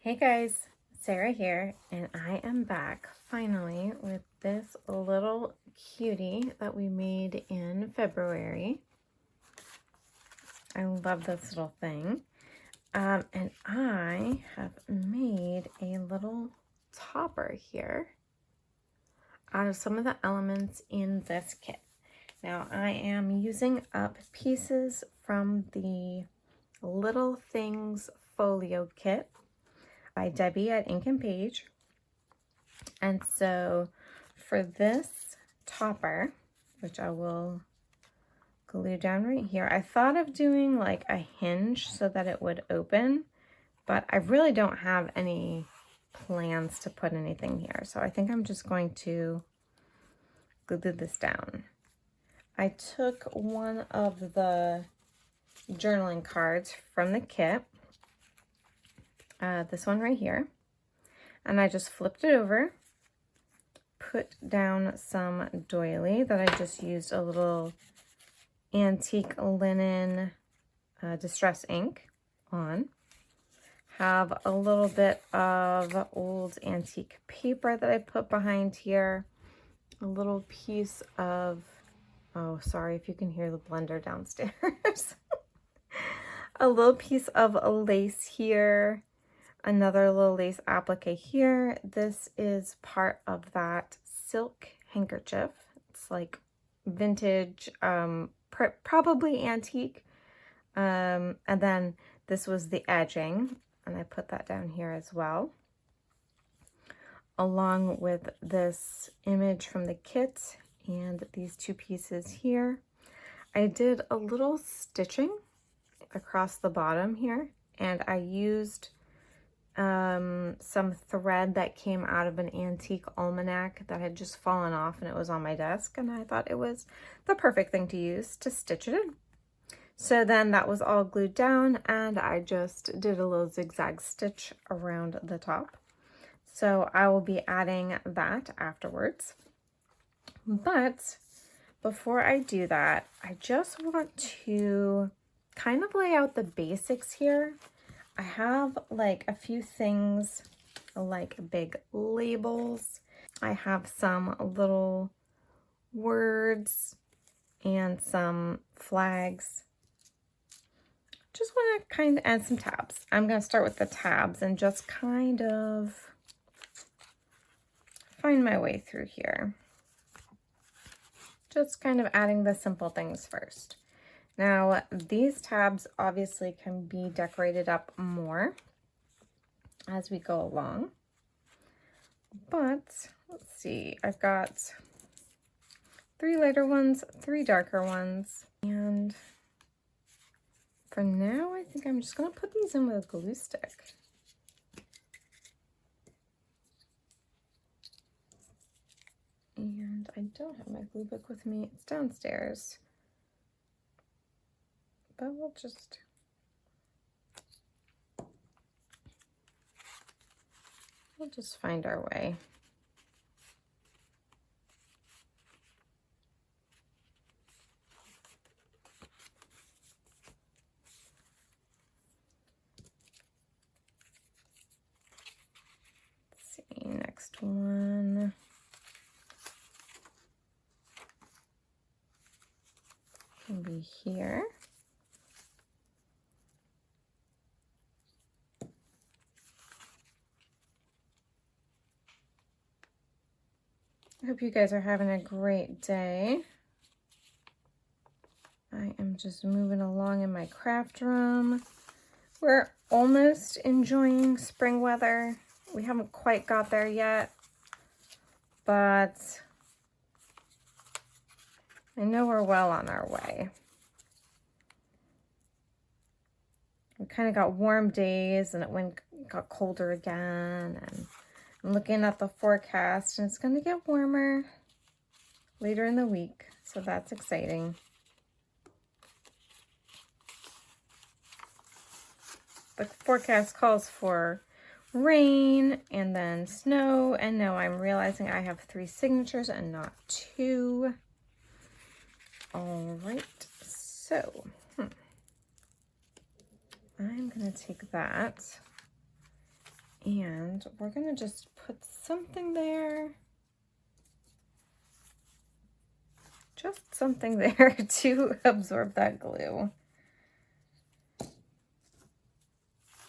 Hey guys, Sarah here, and I am back finally with this little cutie that we made in February. I love this little thing. And I have made a little topper here out of some of the elements in this kit. Now I am using up pieces from the Little Things Folio kit by Debbie at Ink and Page. And so for this topper, which I will glue down right here, I thought of doing like a hinge so that it would open, but I really don't have any plans to put anything here. So I think I'm just going to glue this down. I took one of the journaling cards from the kit, this one right here, and I just flipped it over, put down some doily that I just used a little antique linen distress ink on. Have a little bit of old antique paper that I put behind here. A little piece of, oh, sorry if you can hear the blender downstairs. A little piece of lace here. Another little lace applique here. This is part of that silk handkerchief. It's like vintage, probably antique. And then this was the edging, and I put that down here as well, along with this image from the kit and these two pieces here. I did a little stitching across the bottom here, and I used some thread that came out of an antique almanac that had just fallen off, and it was on my desk, and I thought it was the perfect thing to use to stitch it in. So then that was all glued down, and I just did a little zigzag stitch around the top. So I will be adding that afterwards. But before I do that, I just want to kind of lay out the basics here. I have like a few things like big labels. I have some little words and some flags. Just want to kind of add some tabs. I'm going to start with the tabs and just kind of find my way through here. Just kind of adding the simple things first. Now, these tabs obviously can be decorated up more as we go along. But let's see, I've got 3 lighter ones, 3 darker ones, and for now, I think I'm just going to put these in with a glue stick. And I don't have my glue book with me. It's downstairs. But we'll just find our way. Let's see, next one. Can be here. I hope you guys are having a great day. I am just moving along in my craft room. We're almost enjoying spring weather. We haven't quite got there yet, but I know we're well on our way. We kind of got warm days, and it got colder again, and I'm looking at the forecast, and it's going to get warmer later in the week, so that's exciting. The forecast calls for rain and then snow, and now I'm realizing I have 3 signatures and not 2. All right, so I'm going to take that And we're gonna just put something there. Just something there to absorb that glue.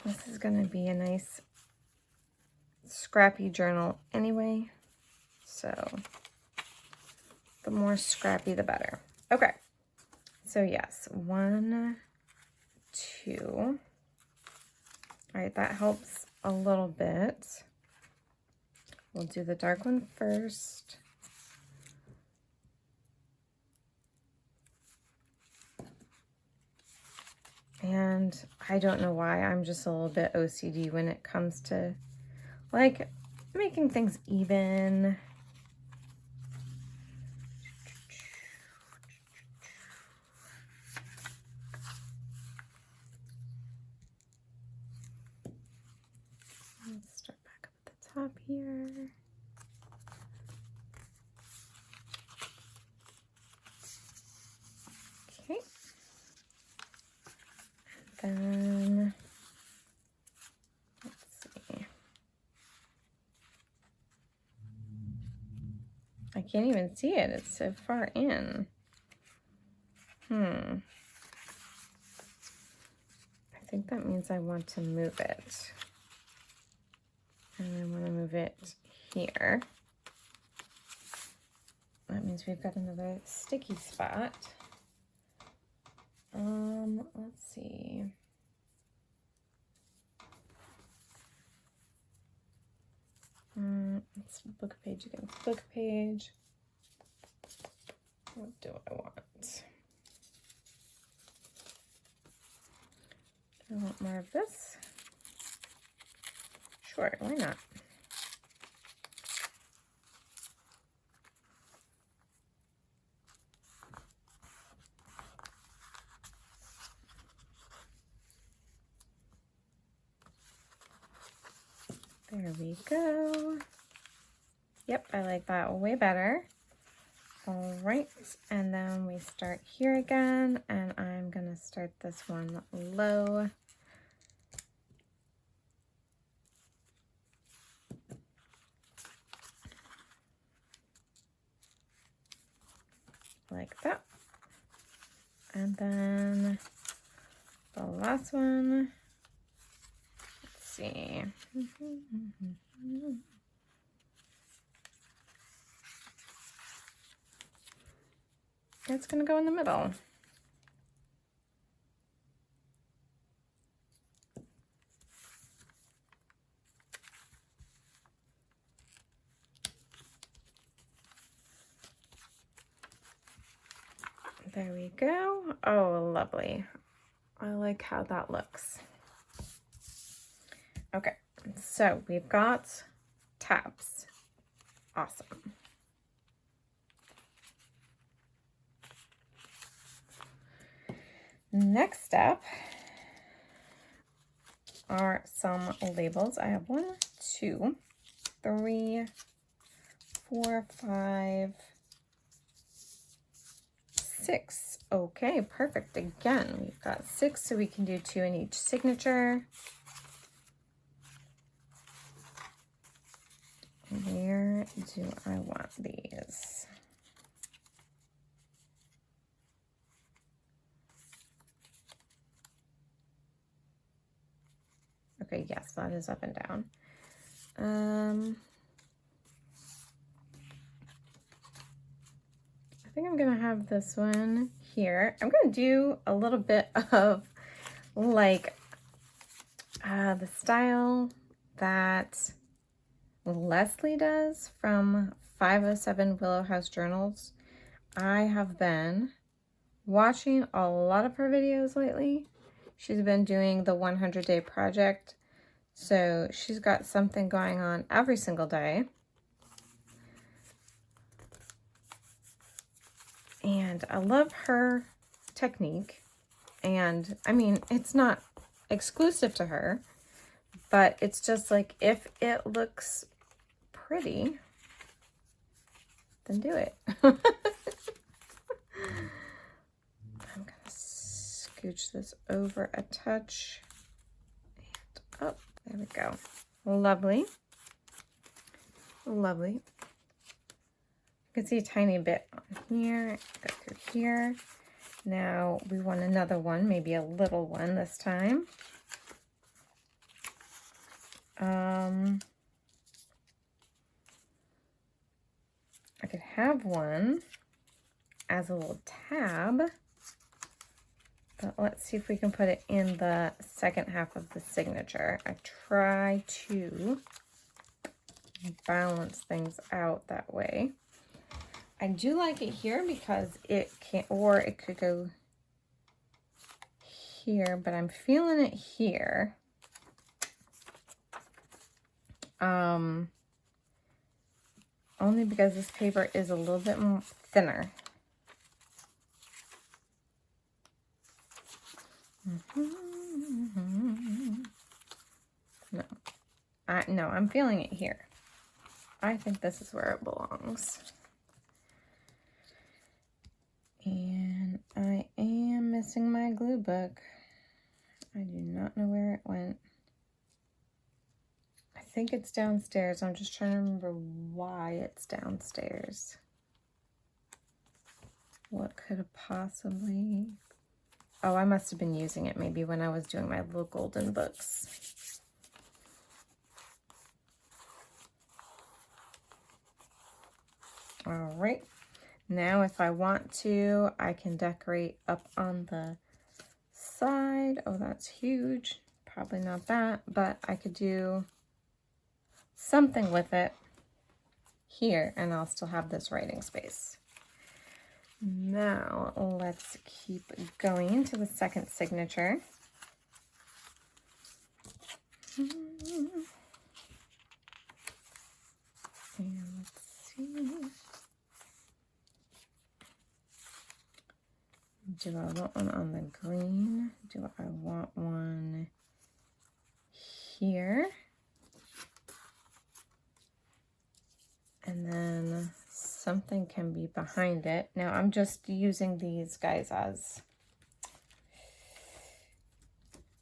This is gonna be a nice scrappy journal anyway. So the more scrappy, the better. Okay, so yes, 1, 2. All right, that helps a little bit. We'll do the dark one first. And I don't know why, I'm just a little bit OCD when it comes to like making things even. Let's start back up at the top here. Okay. And then, let's see. I can't even see it. It's so far in. I think that means I want to move it. And I want to move it here. That means we've got another sticky spot. Let's see. Let's book a page against book page. What do I want? Do I want more of this? Sure, why not? There we go. Yep, I like that way better. All right, and then we start here again, and I'm gonna start this one low. Like that. And then the last one, let's see. It's gonna go in the middle. There we go. Oh, lovely. I like how that looks. Okay, so we've got tabs. Awesome. Next step are some labels. I have 1, 2, 3, 4, 5, 6. Okay, perfect. Again, we've got 6, so we can do 2 in each signature. Where do I want these? Okay, yes, that is up and down. I think I'm gonna have this one here. I'm gonna do a little bit of like the style that Leslie does from 507 Willow House Journals. I have been watching a lot of her videos lately. She's been doing the 100-day project, so she's got something going on every single day. And I love her technique. And I mean, it's not exclusive to her, but it's just like, if it looks pretty, then do it. I'm gonna scooch this over a touch and up. There we go. Lovely. Lovely. You can see a tiny bit on here, go through here. Now we want another one, maybe a little one this time. I could have one as a little tab, but let's see if we can put it in the second half of the signature. I try to balance things out that way. I do like it here because it can, or it could go here, but I'm feeling it here. Only because this paper is a little bit more thinner. No, I'm feeling it here. I think this is where it belongs. And I am missing my glue book. I do not know where it went. I think it's downstairs. I'm just trying to remember why it's downstairs. What could have possibly... Oh, I must have been using it maybe when I was doing my little golden books. All right. Now, if I want to, I can decorate up on the side. Oh, that's huge. Probably not that, but I could do something with it here, and I'll still have this writing space. Now, let's keep going into the second signature. And let's see. Do I want one on the green? Do I want one here? And then something can be behind it. Now I'm just using these guys as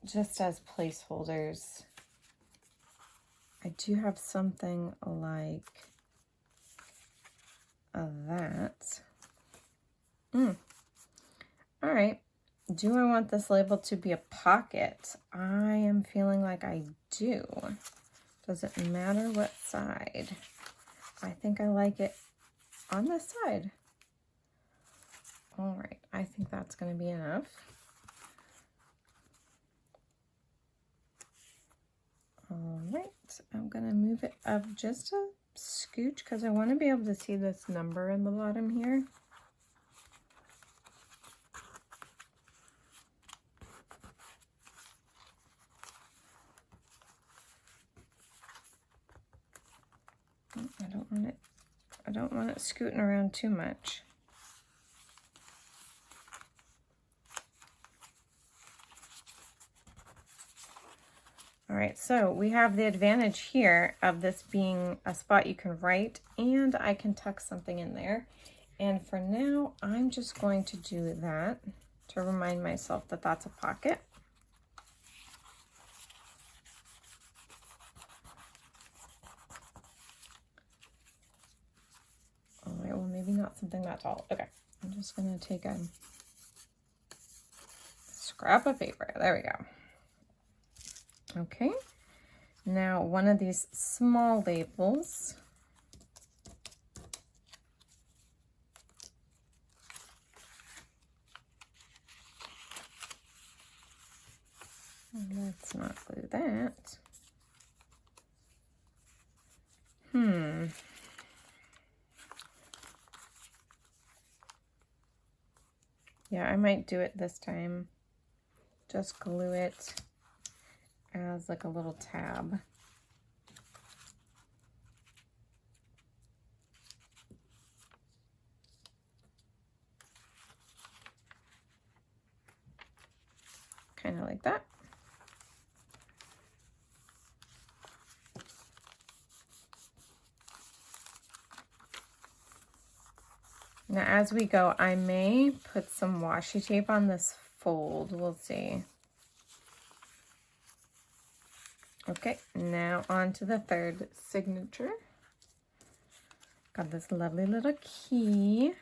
placeholders. I do have something like that. All right. Do I want this label to be a pocket? I am feeling like I do. Doesn't matter what side. I think I like it on this side. All right, I think that's going to be enough. All right, I'm going to move it up just a scooch because I want to be able to see this number in the bottom here. I don't want it scooting around too much. All right, so we have the advantage here of this being a spot you can write, and I can tuck something in there. And for now, I'm just going to do that to remind myself that that's a pocket. All right, well, maybe not something that tall. Okay, I'm just gonna take a scrap of paper. There we go. Okay, now one of these small labels. Let's not glue that. Yeah, I might do it this time. Just glue it as like a little tab. Kind of like that. Now, as we go, I may put some washi tape on this fold. We'll see. Okay, now on to the third signature. Got this lovely little key.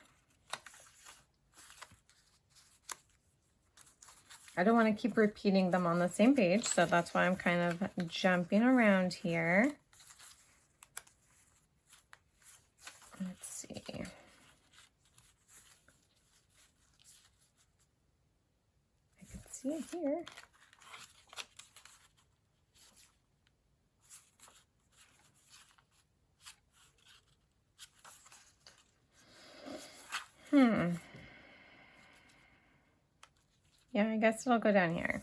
I don't want to keep repeating them on the same page, so that's why I'm kind of jumping around here. Let's see. I can see it here. Yeah, I guess it'll go down here.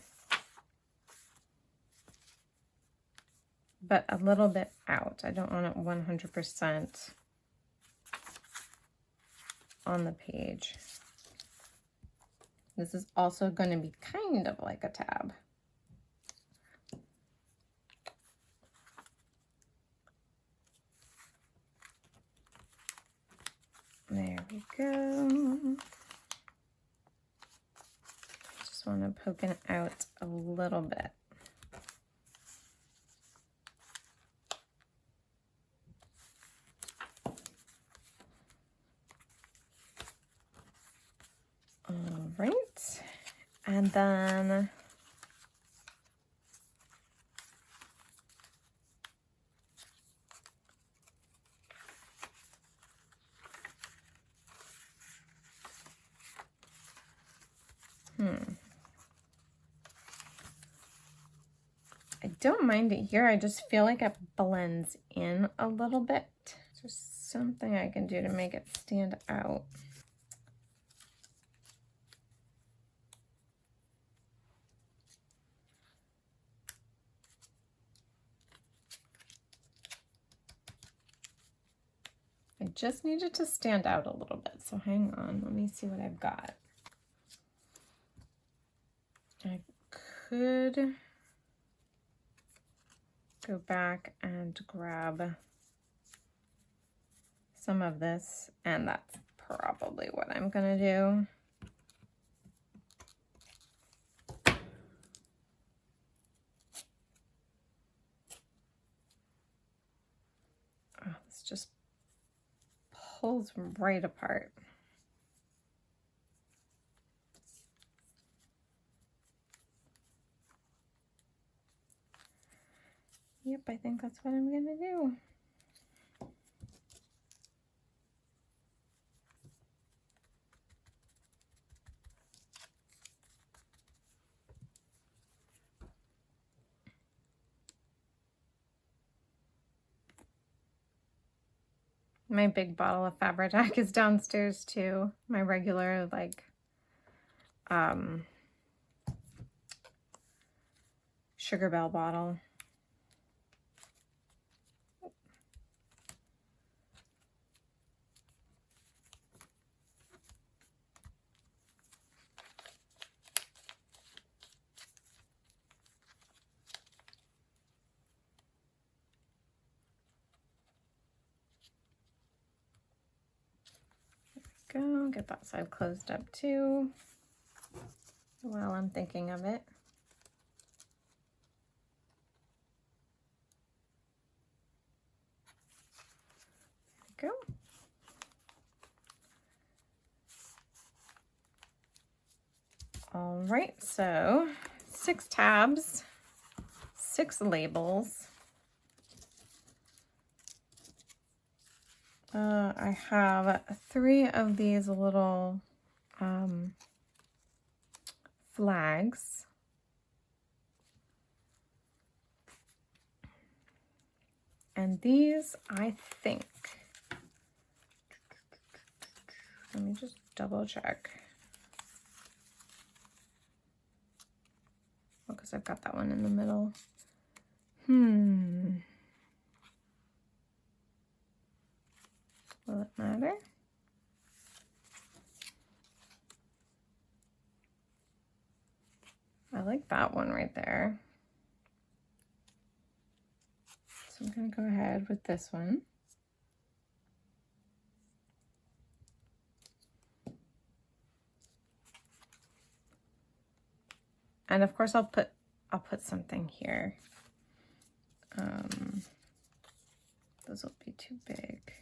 But a little bit out. I don't want it 100% on the page. This is also going to be kind of like a tab. There we go. Just want to poke it out a little bit. All right, and then I don't mind it here. I just feel like it blends in a little bit. There's something I can do to make it stand out. I just need it to stand out a little bit. So hang on, let me see what I've got. I could go back and grab some of this, and that's probably what I'm gonna do. Oh, this just pulls right apart. Yep, I think that's what I'm gonna do. My big bottle of Fabri-Tac is downstairs too. My regular, like, Sugar Bell bottle. Go get that side closed up too while I'm thinking of it. There we go. All right, so 6 tabs, 6 labels. I have 3 of these little flags. And these, I think, let me just double check. Because I've got that one in the middle. Will it matter? I like that one right there. So I'm going to go ahead with this one. And of course I'll put something here. Those will be too big.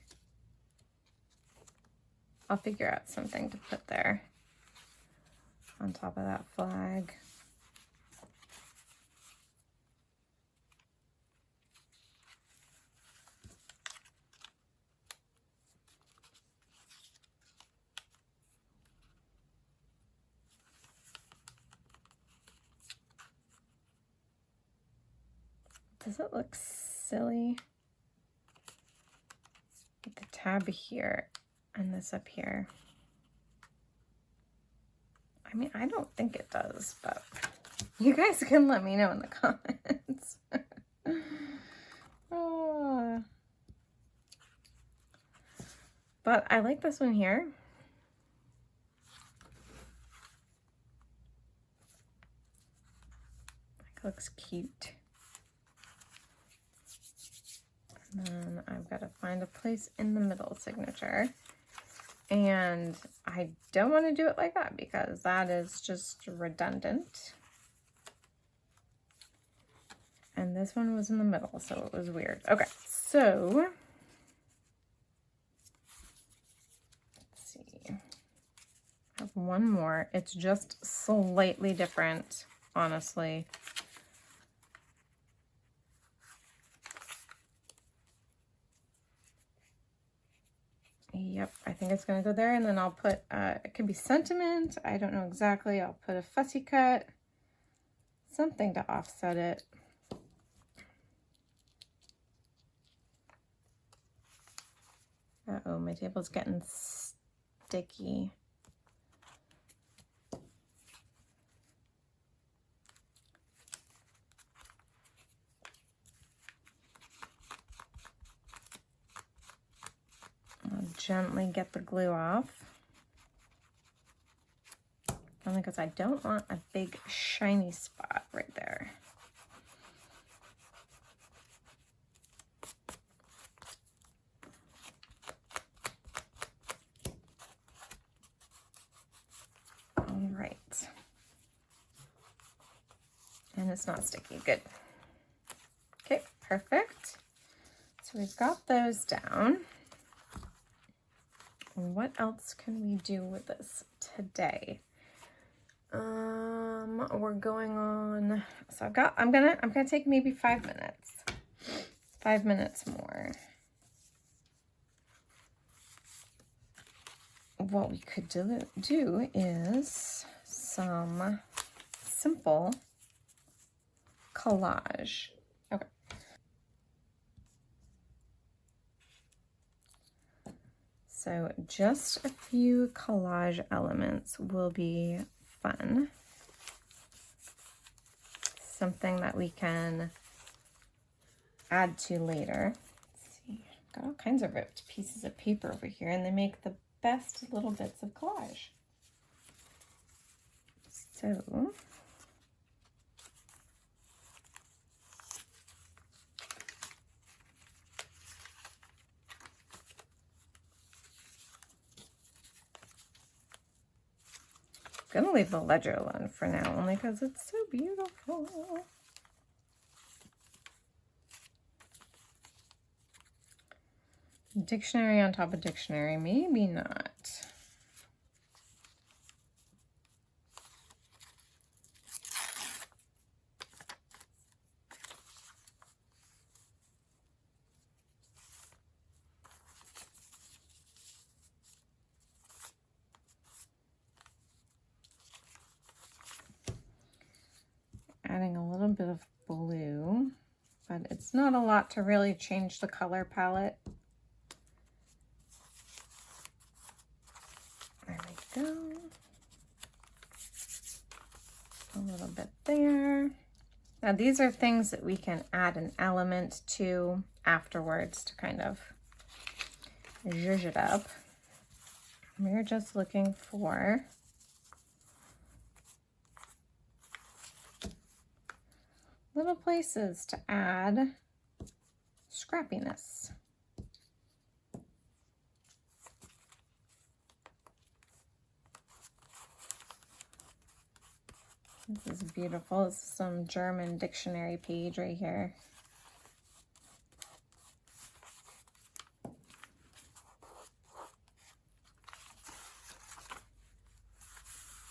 I'll figure out something to put there on top of that flag. Does it look silly? With the tab here and this up here. I mean, I don't think it does, but you guys can let me know in the comments. Oh. But I like this one here. It looks cute. And then I've got to find a place in the middle signature. And I don't want to do it like that because that is just redundant. And this one was in the middle, so it was weird. Okay, so let's see. I have one more. It's just slightly different, honestly. Yep, I think it's going to go there, and then I'll put, it could be sentiment, I don't know exactly. I'll put a fussy cut, something to offset it. Uh-oh, my table's getting sticky. I'll gently get the glue off. Only because I don't want a big shiny spot right there. All right. And it's not sticky, good. Okay, perfect. So we've got those down. What else can we do with this today? We're going on, so I'm gonna take maybe 5 minutes. 5 minutes more. What we could do is some simple collage. Okay. So just a few collage elements will be fun. Something that we can add to later. Let's see, I've got all kinds of ripped pieces of paper over here, and they make the best little bits of collage. So I'm gonna leave the ledger alone for now, only because it's so beautiful. Dictionary on top of dictionary, maybe not. Adding a little bit of blue, but it's not a lot to really change the color palette. There we go. A little bit there. Now these are things that we can add an element to afterwards to kind of zhuzh it up. We're just looking for little places to add scrappiness. This is beautiful. This is some German dictionary page right here.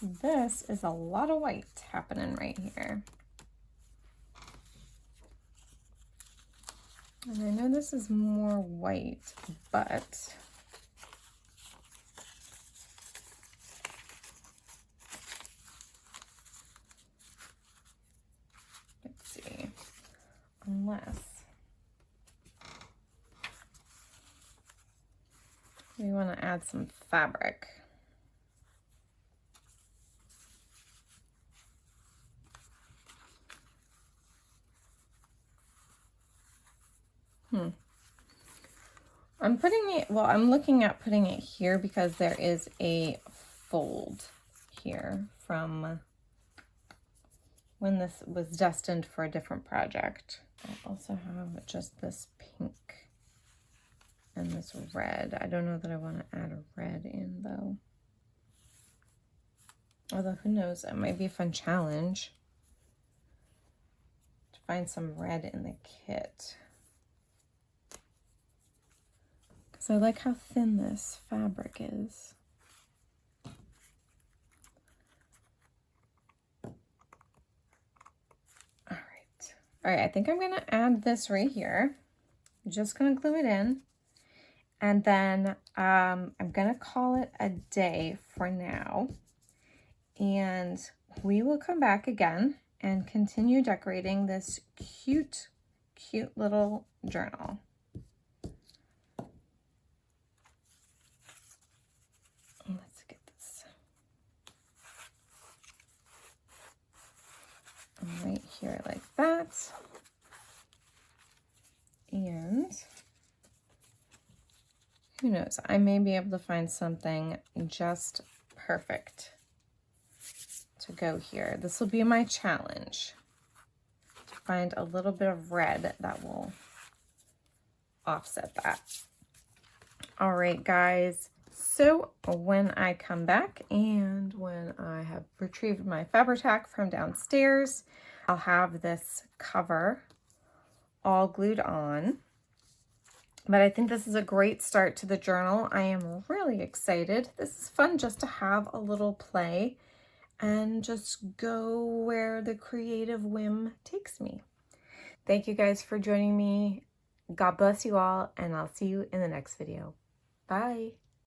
This is a lot of white happening right here. And I know this is more white, but let's see, unless we want to add some fabric. I'm putting it, well, I'm looking at putting it here because there is a fold here from when this was destined for a different project. I also have just this pink and this red. I don't know that I want to add a red in though. Although who knows, it might be a fun challenge to find some red in the kit. So I like how thin this fabric is. All right, I think I'm gonna add this right here. I'm just gonna glue it in. And then I'm gonna call it a day for now. And we will come back again and continue decorating this cute, cute little journal. Let's get this right here like that. And who knows, I may be able to find something just perfect to go here. This will be my challenge, to find a little bit of red that will offset that. All right, guys. So when I come back and when I have retrieved my Fabri-Tac from downstairs, I'll have this cover all glued on. But I think this is a great start to the journal. I am really excited. This is fun just to have a little play and just go where the creative whim takes me. Thank you guys for joining me. God bless you all, and I'll see you in the next video. Bye.